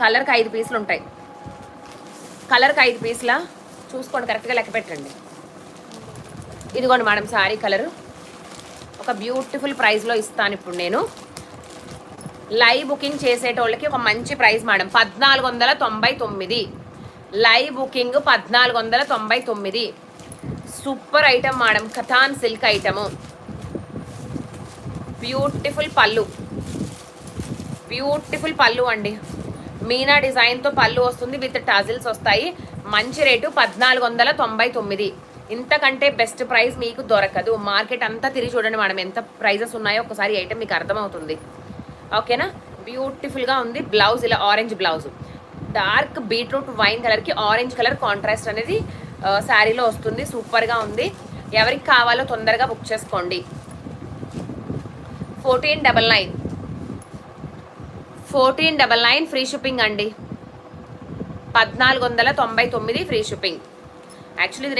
కలర్కి 5 పీసులు ఉంటాయి. కలర్కి 5 పీసులా చూసుకోండి, కరెక్ట్గా లెక్క పెట్టండి. ఇదిగోండి మేడం శారీ కలరు. ఒక బ్యూటిఫుల్ ప్రైస్లో ఇస్తాను ఇప్పుడు నేను. లైవ్ బుకింగ్ చేసేటోళ్ళకి ఒక మంచి price madam, 1499. Live booking 1499. Super item madam, Katan silk item. Beautiful పళ్ళు, బ్యూటిఫుల్ పళ్ళు అండి. మీనా డిజైన్తో పళ్ళు వస్తుంది, విత్ టాజిల్స్ వస్తాయి. మంచి రేటు 1499. ఇంతకంటే బెస్ట్ ప్రైస్ మీకు దొరకదు. మార్కెట్ అంతా తిరిగి చూడండి మేడం, ఎంత ప్రైజెస్ ఉన్నాయో ఒకసారి ఐటమ్ మీకు అర్థమవుతుంది. ఓకేనా, బ్యూటిఫుల్గా ఉంది. బ్లౌజ్ ఇలా orange blouse, dark beetroot wine కలర్కి ఆరెంజ్ కలర్ కాంట్రాస్ట్ అనేది శారీలో వస్తుంది. సూపర్గా ఉంది. ఎవరికి కావాలో తొందరగా బుక్ చేసుకోండి. 1499 ఫ్రీ షిప్పింగ్ అండి. 1499 ఫ్రీ షిప్పింగ్. యాక్చువల్లీ